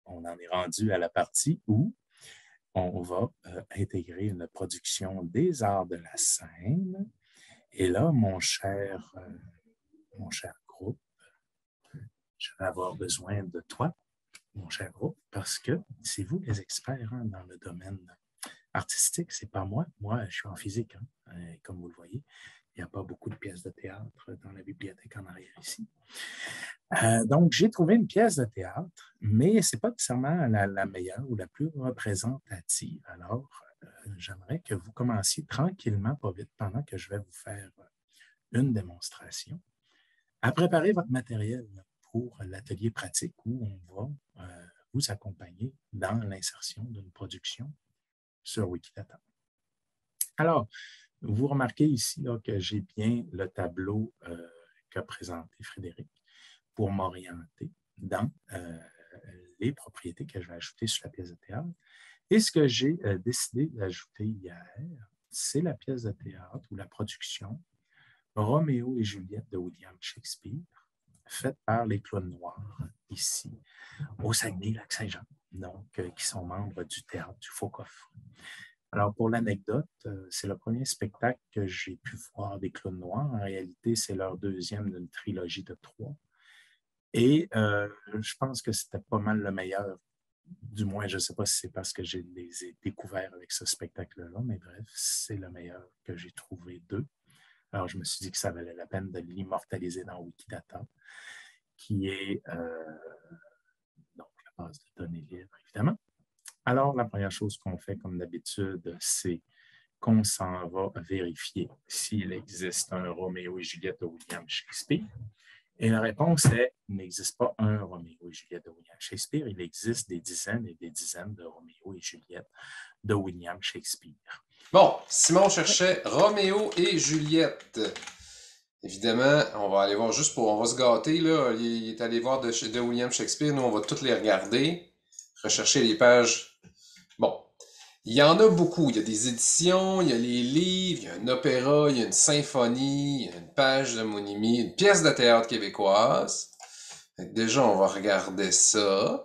on en est rendu à la partie où on va intégrer une production des arts de la scène. Et là, mon cher groupe, je vais avoir besoin de toi, mon cher groupe, parce que c'est vous les experts hein, dans le domaine artistique, c'est pas moi. Moi, je suis en physique, hein, comme vous le voyez. Il n'y a pas beaucoup de pièces de théâtre dans la bibliothèque en arrière ici. Donc, j'ai trouvé une pièce de théâtre, mais ce n'est pas nécessairement la meilleure ou la plus représentative. Alors, j'aimerais que vous commenciez tranquillement, pas vite, pendant que je vais vous faire une démonstration, à préparer votre matériel pour l'atelier pratique où on va vous accompagner dans l'insertion d'une production sur Wikidata. Alors, vous remarquez ici là, que j'ai bien le tableau qu'a présenté Frédéric pour m'orienter dans les propriétés que je vais ajouter sur la pièce de théâtre. Et ce que j'ai décidé d'ajouter hier, c'est la pièce de théâtre ou la production Roméo et Juliette de William Shakespeare, faite par les Clowns Noirs, ici, au Saguenay-Lac-Saint-Jean, donc qui sont membres du théâtre du Faux-Coffre. Alors, pour l'anecdote, c'est le premier spectacle que j'ai pu voir des Clowns Noirs. En réalité, c'est leur deuxième d'une trilogie de 3. Et je pense que c'était pas mal le meilleur. Du moins, je ne sais pas si c'est parce que je les ai découverts avec ce spectacle-là, mais bref, c'est le meilleur que j'ai trouvé d'eux. Alors, je me suis dit que ça valait la peine de l'immortaliser dans Wikidata, qui est donc la base de données libre, évidemment. Alors, la première chose qu'on fait, comme d'habitude, c'est qu'on s'en va vérifier s'il existe un Roméo et Juliette de William Shakespeare. Et la réponse est, il n'existe pas un Roméo et Juliette de William Shakespeare, il existe des dizaines et des dizaines de Roméo et Juliette de William Shakespeare. Bon, Simon cherchait Roméo et Juliette. Évidemment, on va aller voir juste pour... On va se gâter, là. Il est allé voir de William Shakespeare. Nous, on va toutes les regarder. Rechercher les pages. Bon. Il y en a beaucoup. Il y a des éditions, il y a les livres, il y a un opéra, il y a une symphonie, il y a une page de Monimi, une pièce de théâtre québécoise. Déjà, on va regarder ça.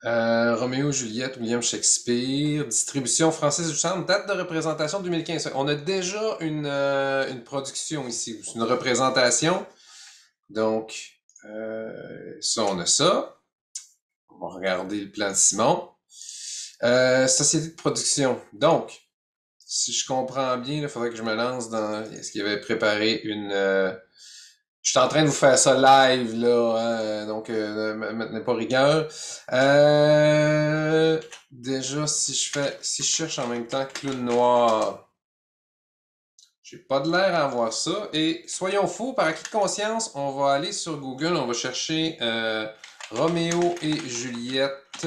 Roméo, Juliette, William Shakespeare, distribution Francis Duchamp, date de représentation 2015. On a déjà une production ici, une représentation. Donc, ça, on a ça. On va regarder le plan de Simon. Société de production. Donc, si je comprends bien, il faudrait que je me lance dans... Est-ce qu'il avait préparé une... Je suis en train de vous faire ça live, là, hein, donc ne maintenez pas rigueur. Déjà, si je cherche en même temps Clown Noir, j'ai pas de l'air à voir ça. Et soyons fous, par acquis de conscience, on va aller sur Google, on va chercher Roméo et Juliette,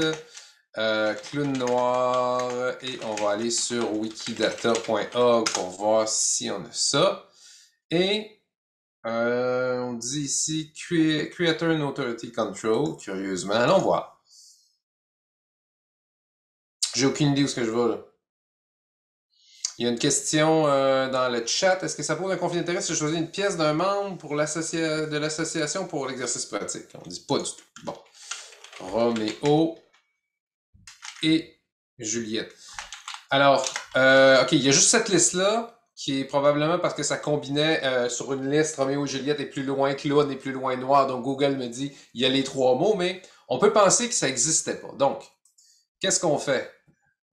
Clown Noir, et on va aller sur wikidata.org pour voir si on a ça. Et on dit ici Creator and Authority Control, curieusement. Allons voir. J'ai aucune idée où ce que je vais là. Il y a une question dans le chat. Est-ce que ça pose un conflit d'intérêt si je choisis une pièce d'un membre pour de l'association pour l'exercice pratique? On dit pas du tout. Bon. Roméo et Juliette. Alors, ok, il y a juste cette liste-là, qui est probablement parce que ça combinait sur une liste, Roméo et Juliette est plus loin Clown et plus loin Noir, donc Google me dit, il y a les 3 mots, mais on peut penser que ça n'existait pas. Donc, qu'est-ce qu'on fait?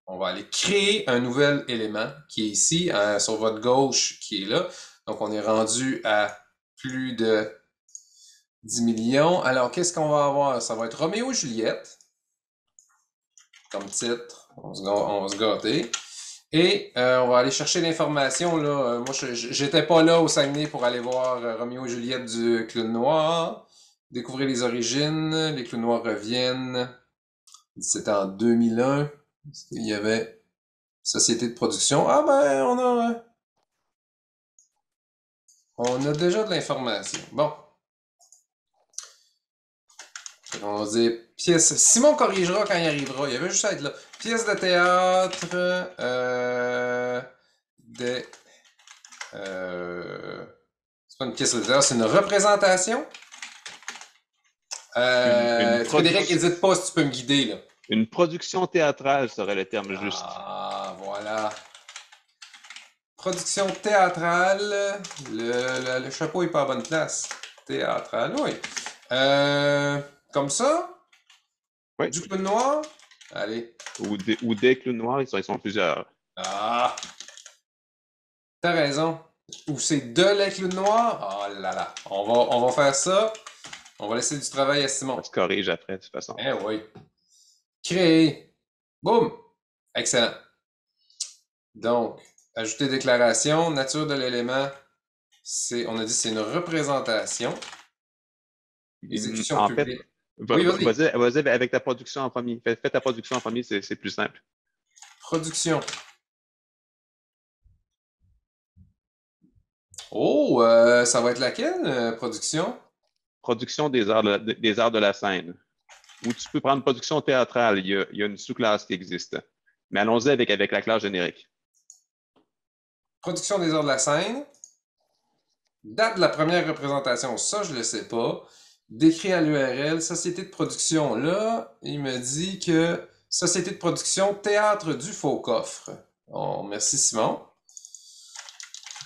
On va aller créer un nouvel élément qui est ici, sur votre gauche, qui est là. Donc, on est rendu à plus de 10 millions. Alors, qu'est-ce qu'on va avoir? Ça va être Roméo et Juliette, comme titre. On va se gâter. Et on va aller chercher l'information. Là. Moi, j'étais pas là au Saguenay pour aller voir Roméo et Juliette du Clown Noir. Découvrir les origines. Les Clowns Noirs reviennent. C'était en 2001. Il y avait Société de production. Ah ben, on a déjà de l'information. Bon. On va dire pièce. Simon corrigera quand il arrivera. Il y avait juste à être là. Pièce de théâtre. C'est pas une pièce de théâtre, c'est une représentation. Frédéric, n'hésite pas si tu peux me guider, là. Une production théâtrale serait le terme juste. Ah, voilà. Production théâtrale. Le chapeau est pas à bonne place. Théâtrale, oui. Comme ça? Oui. Du clown noir? Allez. Ou des clowns noirs, ils sont plusieurs. Ah! T'as raison. Ou c'est de les clowns noirs? Oh là là. On va faire ça. On va laisser du travail à Simon. Ça se corrige après, de toute façon. Eh oui. Créer. Boum! Excellent. Donc, ajouter déclaration. Nature de l'élément, on a dit c'est une représentation. Exécution En publique. fait, Oui, vas-y. vas-y avec ta production en premier. Fais ta production en premier, c'est plus simple. Production. Oh, ça va être laquelle, production? Production des arts de la scène. Ou tu peux prendre production théâtrale. Il y a une sous-classe qui existe. Mais allons-y avec la classe générique. Production des arts de la scène. Date de la première représentation, ça je le sais pas. Décrit à l'URL, société de production. Là, il me dit que société de production, Théâtre du Faux Coffre. Oh, merci Simon.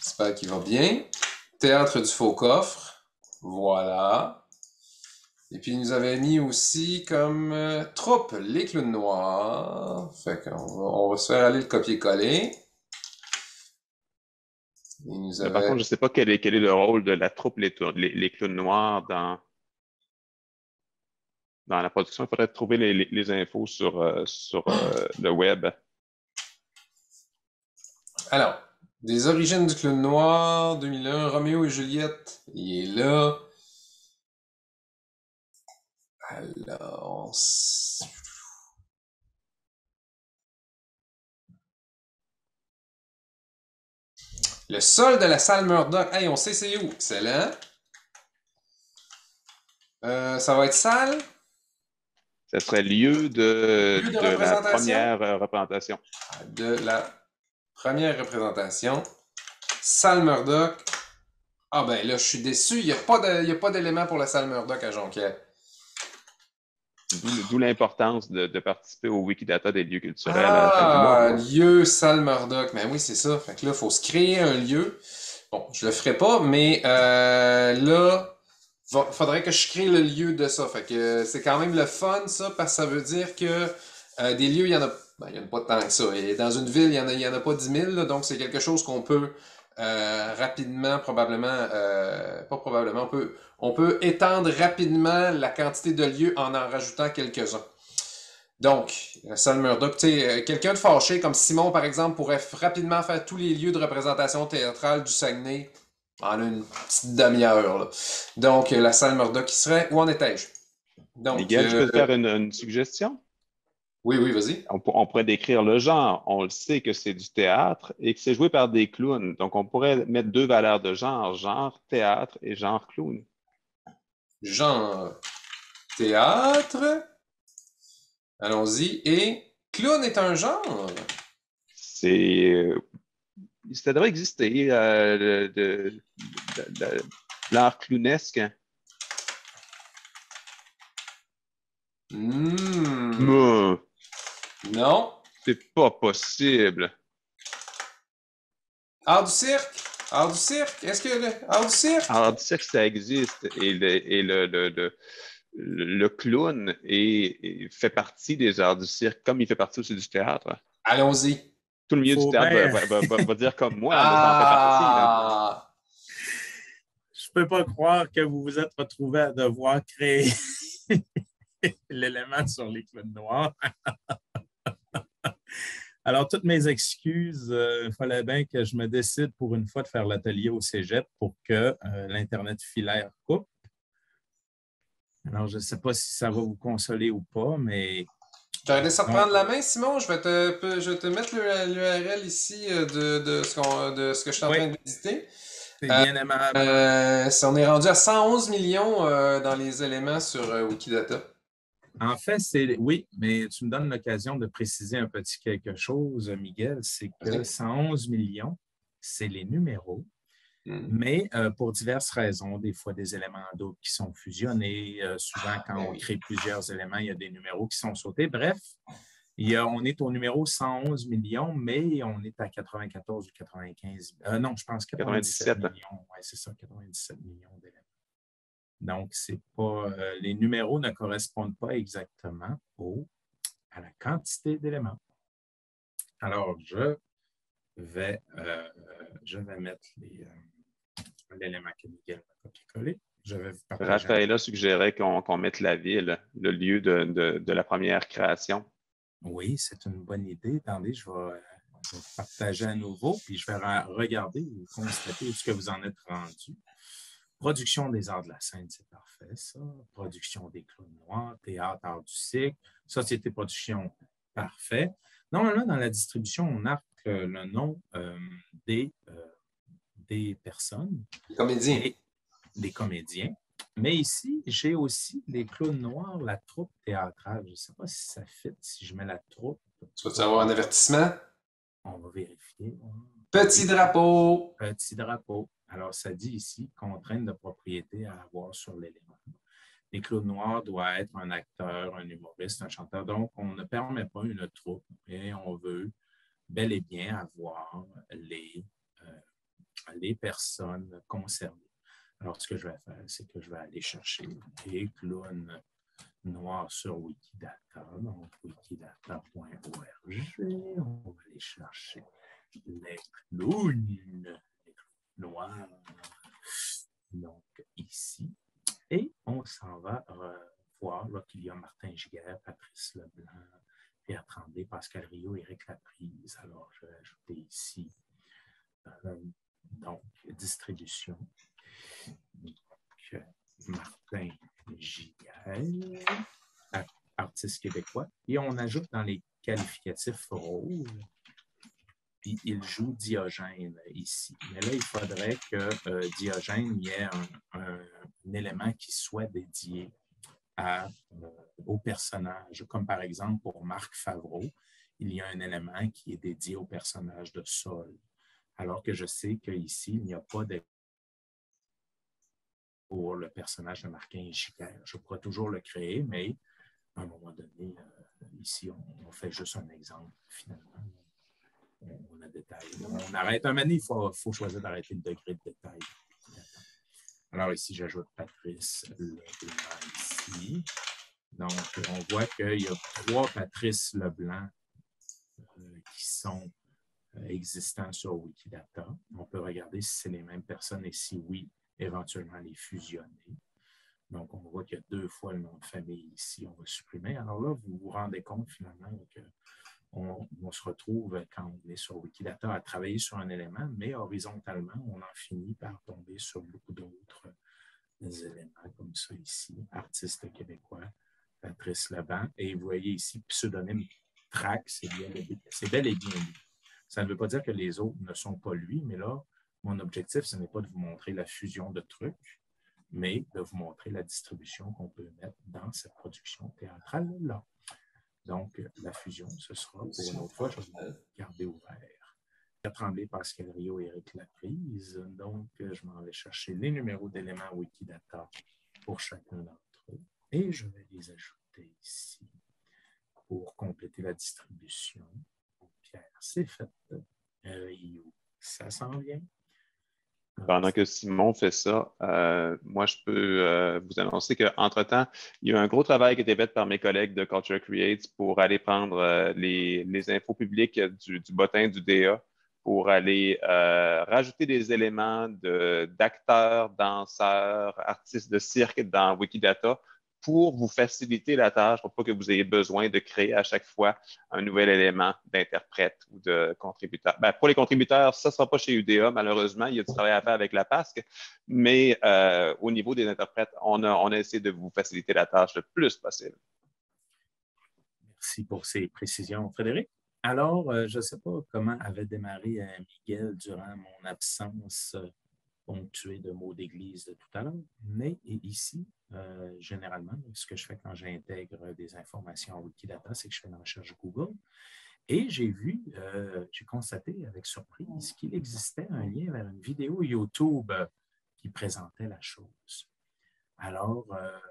J'espère qu'il va bien. Théâtre du Faux Coffre. Voilà. Et puis, il nous avait mis aussi comme troupe les clowns noirs. Fait qu'on va se faire aller le copier-coller. Par contre, je ne sais pas quel est le rôle de la troupe les clowns noirs dans la production. Il faudrait trouver les infos sur le web. Alors, des origines du clown noir, 2001, Roméo et Juliette, il est là. Alors, le sol de la salle Murdoch. Hey, on sait c'est où. Excellent. Ça va être salle. Ça serait lieu de la première représentation. De la première représentation. Salle Murdoch. Ah ben là, je suis déçu. Il n'y a pas d'élément pour la salle Murdoch à Jonquière. D'où l'importance de participer au Wikidata des lieux culturels. Ah, lieu, salle Murdoch. Ben oui, c'est ça. Fait que là, il faut se créer un lieu. Bon, je le ferai pas, mais là, faudrait que je crée le lieu de ça. Fait que c'est quand même le fun, ça, parce que ça veut dire que des lieux, il y en a pas tant que ça. Et dans une ville, il y en a pas 10 000, là, donc c'est quelque chose qu'on peut rapidement, probablement, pas probablement, on peut étendre rapidement la quantité de lieux en rajoutant quelques-uns. Donc, la salle Murdoch, tu sais, quelqu'un de fâché comme Simon, par exemple, pourrait rapidement faire tous les lieux de représentation théâtrale du Saguenay en une petite demi-heure, là. Donc, la salle Murdoch qui serait... Où en étais-je? Donc, Miguel, je peux te faire une suggestion? Oui, vas-y. On pourrait décrire le genre. On le sait que c'est du théâtre et que c'est joué par des clowns. Donc, on pourrait mettre deux valeurs de genre théâtre et genre clown. Genre théâtre. Allons-y. Et clown est un genre? Ça devrait exister, l'art clownesque. Non. C'est pas possible. Art du cirque? Art du cirque? Est-ce que art du cirque? Art du cirque, ça existe. Et le clown fait partie des arts du cirque, comme il fait partie aussi du théâtre. Allons-y. Tout le milieu du théâtre va dire comme moi, ça en fait partie. Là. Je peux pas croire que vous vous êtes retrouvé à devoir créer l'élément sur les clowns noirs. Alors, toutes mes excuses, il fallait bien que je me décide pour une fois de faire l'atelier au cégep pour que l'Internet filaire coupe. Alors, je ne sais pas si ça va vous consoler ou pas, mais... J'aurais laissé reprendre la main, Simon. Je vais te mettre l'URL ici de ce que je suis en train de visiter. C'est bien aimable. On est rendu à 111 millions dans les éléments sur Wikidata. En fait, oui, mais tu me donnes l'occasion de préciser un petit quelque chose, Miguel, c'est que 111 millions, c'est les numéros. Mais pour diverses raisons, des fois des éléments doubles qui sont fusionnés. Souvent, quand on crée plusieurs éléments, il y a des numéros qui sont sautés. Bref, on est au numéro 111 millions, mais on est à 94 ou 95. Non, je pense 97 millions. Oui, c'est ça, 97 millions d'éléments. Donc, c'est pas, les numéros ne correspondent pas exactement à la quantité d'éléments. Alors, je vais mettre l'élément que Miguel m'a copié-collé. Je vais vous partager. Raphaël suggérait qu'on mette la ville, le lieu de la première création. Oui, c'est une bonne idée. Attendez, je vais partager à nouveau, puis je vais regarder et constater où est-ce que vous en êtes rendu. Production des arts de la scène, c'est parfait, ça. Production des clowns noirs, théâtre, art du cycle, société production, parfait. Normalement, dans la distribution, on marque le nom des personnes. Les comédiens. Des comédiens. Mais ici, j'ai aussi les clowns noirs, la troupe théâtrale. Je ne sais pas si ça fit, si je mets la troupe. Tu vas-tu avoir un avertissement? On va vérifier. Petit drapeau! Petit drapeau. Alors, ça dit ici, contrainte de propriété à avoir sur l'élément. Les clowns noirs doivent être un acteur, un humoriste, un chanteur. Donc, on ne permet pas une troupe, mais on veut bel et bien avoir les personnes concernées. Alors, ce que je vais faire, c'est que je vais aller chercher les clowns noirs sur Wikidata. Donc, wikidata.org. On va aller chercher les clowns noirs. Donc, ici. Et on s'en va voir qu'il y a Martin Giguère, Patrice Leblanc, Pierre Tremblay, Pascal Rio, Éric Laprise. Alors, je vais ajouter ici donc distribution. Donc, Martin Giguère, artiste québécois. Et on ajoute dans les qualificatifs rôles, puis il joue Diogène ici. Mais là, il faudrait que Diogène y ait un élément qui soit dédié au personnage. Comme par exemple pour Marc Favreau, il y a un élément qui est dédié au personnage de Saul. Alors que je sais qu'ici, il n'y a pas de pour le personnage de Martin Giguère. Je pourrais toujours le créer, mais à un moment donné, ici, on fait juste un exemple, finalement. On a détail. On arrête un moment donné, il faut choisir d'arrêter le degré de détail. Alors ici, j'ajoute Patrice Leblanc ici. Donc, on voit qu'il y a 3 Patrice Leblanc qui sont existants sur Wikidata. On peut regarder si c'est les mêmes personnes et si oui, éventuellement les fusionner. Donc, on voit qu'il y a 2 fois le nom de famille ici. On va supprimer. Alors là, vous vous rendez compte finalement qu'on se retrouve quand on est sur Wikidata à travailler sur un élément, mais horizontalement, on en finit par tomber sur beaucoup d'autres éléments comme ça ici. Artiste québécois, Patrice Leblanc. Et vous voyez ici, pseudonyme Trac, c'est bel et bien lui. Ça ne veut pas dire que les autres ne sont pas lui, mais là, mon objectif, ce n'est pas de vous montrer la fusion de trucs, mais de vous montrer la distribution qu'on peut mettre dans cette production théâtrale-là. Donc, la fusion, ce sera pour une autre fois, je vais vous garder ouvert. Tremblay, Pascal Rio, Éric Laprise. Donc, je m'en vais chercher les numéros d'éléments Wikidata pour chacun d'entre eux. Et je vais les ajouter ici pour compléter la distribution. Pierre, c'est fait. Rio, ça s'en vient. Pendant que Simon fait ça, moi, je peux vous annoncer qu'entre-temps, il y a un gros travail qui a été fait par mes collègues de Culture Creates pour aller prendre les infos publiques du bottin du DA pour aller rajouter des éléments d'acteurs, danseurs, artistes de cirque dans Wikidata pour vous faciliter la tâche, pour pas que vous ayez besoin de créer à chaque fois un nouvel élément d'interprète ou de contributeur. Ben, pour les contributeurs, ça ne sera pas chez UDA, malheureusement. Il y a du travail à faire avec la PASC. Mais au niveau des interprètes, on a essayé de vous faciliter la tâche le plus possible. Merci pour ces précisions, Frédéric. Alors, je ne sais pas comment avait démarré Miguel durant mon absence ponctuée de mots d'église de tout à l'heure, mais ici, généralement, ce que je fais quand j'intègre des informations en Wikidata, c'est que je fais une recherche Google Et j'ai constaté avec surprise qu'il existait un lien vers une vidéo YouTube qui présentait la chose. Alors,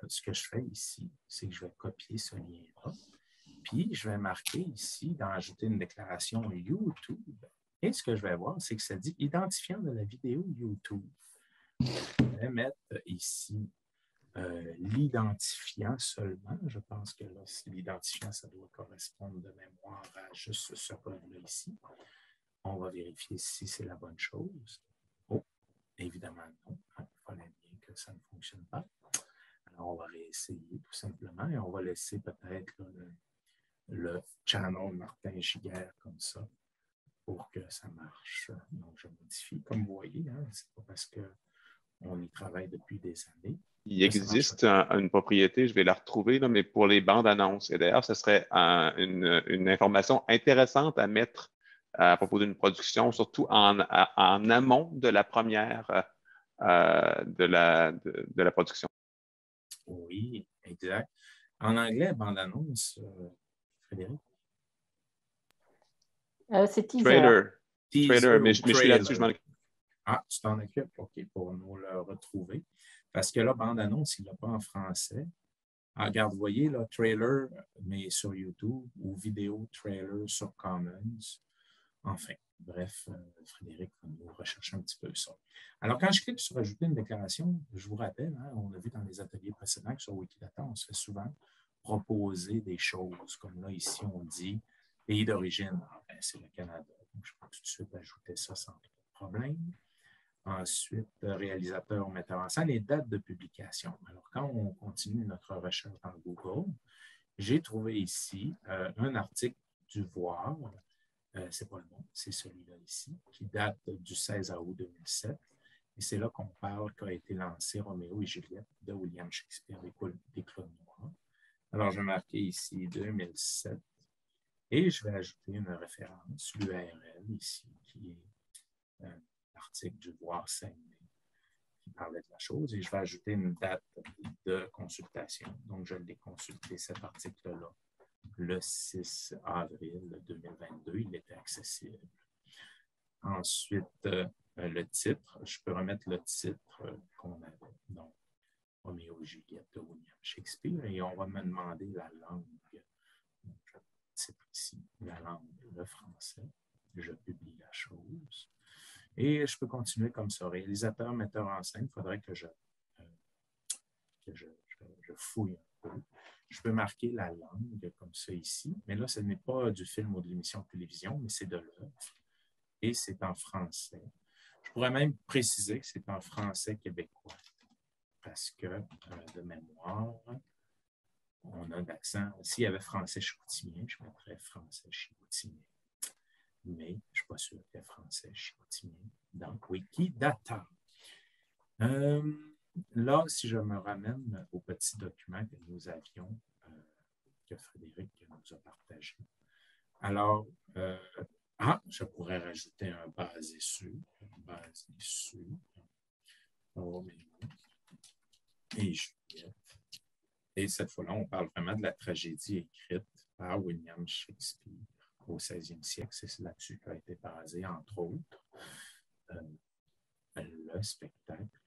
ce que je fais ici, c'est que je vais copier ce lien-là, puis je vais marquer ici, ajouter une déclaration YouTube. Et ce que je vais voir, c'est que ça dit identifiant de la vidéo YouTube. Je vais mettre ici l'identifiant seulement. Je pense que là, l'identifiant, ça doit correspondre de mémoire à juste ce code-là ici. On va vérifier si c'est la bonne chose. Oh, évidemment non. Il fallait bien que ça ne fonctionne pas. Alors, on va réessayer tout simplement et on va laisser peut-être le channel Martin Giguère comme ça pour que ça marche. Donc, je modifie. Comme vous voyez, hein, ce n'est pas parce qu'on y travaille depuis des années. Il existe une propriété, je vais la retrouver, là, mais pour les bandes annonces. Et d'ailleurs, ce serait une information intéressante à mettre à propos d'une production, surtout en amont de la première de la production. Oui, exact. En anglais, bande-annonce, Frédéric? C'est teaser. Trailer, mais je suis là-dessus, je m'en occupe. Ah, tu t'en occupes? OK, pour nous le retrouver. Parce que là, bande-annonce, il n'a pas en français. Ah, regarde, vous voyez, là, trailer, mais sur YouTube, ou vidéo trailer sur Commons. Enfin, bref, Frédéric va nous rechercher un petit peu ça. Alors, quand je clique sur ajouter une déclaration, je vous rappelle, hein, on a vu dans les ateliers précédents que sur Wikidata, on se fait souvent proposer des choses. Comme là, ici, on dit pays d'origine. Ben, c'est le Canada. Donc, je peux tout de suite ajouter ça sans problème. Ensuite, réalisateur, metteur en scène et date de publication. Alors, quand on continue notre recherche dans Google, j'ai trouvé ici un article du Voir. C'est pas le bon, c'est celui-là ici, qui date du 16 août 2007. Et c'est là qu'on parle qu'a été lancé Roméo et Juliette de William Shakespeare, des clowns noirs. Alors, je vais marquer ici 2007 et je vais ajouter une référence, l'URL ici, qui est l'article du Voir Saguenay qui parlait de la chose. Et je vais ajouter une date de consultation. Donc, je l'ai consulté, cet article-là, le 6 avril 2022, il était accessible. Ensuite, le titre, je peux remettre le titre qu'on avait, donc Roméo et Juliette de William Shakespeare, et on va me demander la langue. Donc, je titre ici, la langue, le français. Je publie la chose. Et je peux continuer comme ça. Réalisateur, metteur en scène, il faudrait que je fouille un peu. Je peux marquer la langue comme ça ici, mais là, ce n'est pas du film ou de l'émission de télévision, mais c'est de l'œuvre. Et c'est en français. Je pourrais même préciser que c'est en français québécois, parce que, de mémoire, on a l'accent. S'il y avait français chicoutimier, je mettrais français chicoutimier. Mais je ne suis pas sûr qu'il y ait français chicoutimier dans Wikidata. Là, si je me ramène au petit document que nous avions, que Frédéric nous a partagé. Alors, je pourrais rajouter un basé sur. Et Juliette. Et cette fois-là, on parle vraiment de la tragédie écrite par William Shakespeare au 16e siècle. C'est là-dessus qu'a été basé, entre autres, le spectacle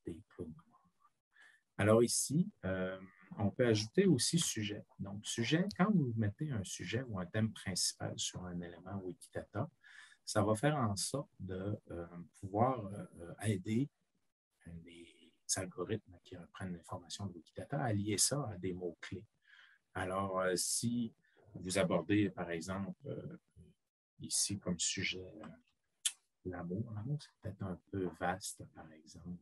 des clowns noirs. Alors ici, on peut ajouter aussi sujet. Donc, sujet, quand vous mettez un sujet ou un thème principal sur un élément Wikidata, ça va faire en sorte de pouvoir aider les algorithmes qui reprennent l'information de Wikidata à lier ça à des mots-clés. Alors, si vous abordez, par exemple, ici comme sujet l'amour, c'est peut-être un peu vaste, par exemple.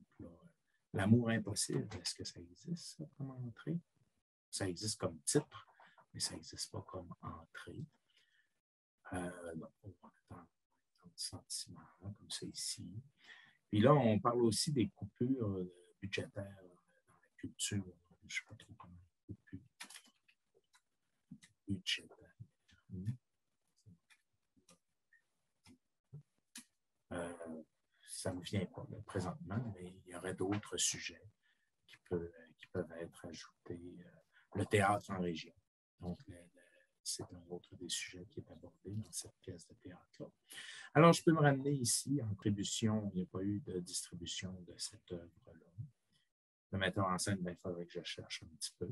L'amour impossible, est-ce que ça existe ça, comme entrée? Ça existe comme titre, mais ça n'existe pas comme entrée. Donc, on va attendre le sentiment, comme ça ici. Puis là, on parle aussi des coupures budgétaires dans la culture. Je ne sais pas trop comment coupures budgétaires. Ça ne me vient pas là, présentement, mais il y aurait d'autres sujets qui peuvent être ajoutés. Le théâtre en région. Donc, c'est un autre des sujets qui est abordé dans cette pièce de théâtre-là. Alors, je peux me ramener ici en contribution. Il n'y a pas eu de distribution de cette œuvre-là. Le metteur en scène, il faudrait que je cherche un petit peu.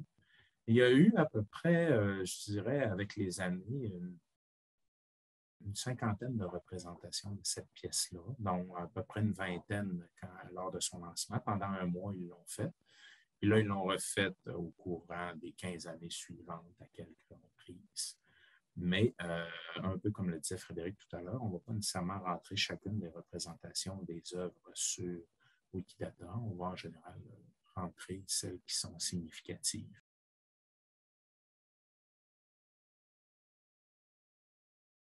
Il y a eu à peu près, je dirais, avec les années, une cinquantaine de représentations de cette pièce-là, dont à peu près une vingtaine lors de son lancement. Pendant un mois, ils l'ont fait. Puis là, ils l'ont refaite au courant des 15 années suivantes à quelques reprises. Mais, un peu comme le disait Frédéric tout à l'heure, on ne va pas nécessairement rentrer chacune des représentations des œuvres sur Wikidata. On va en général rentrer celles qui sont significatives.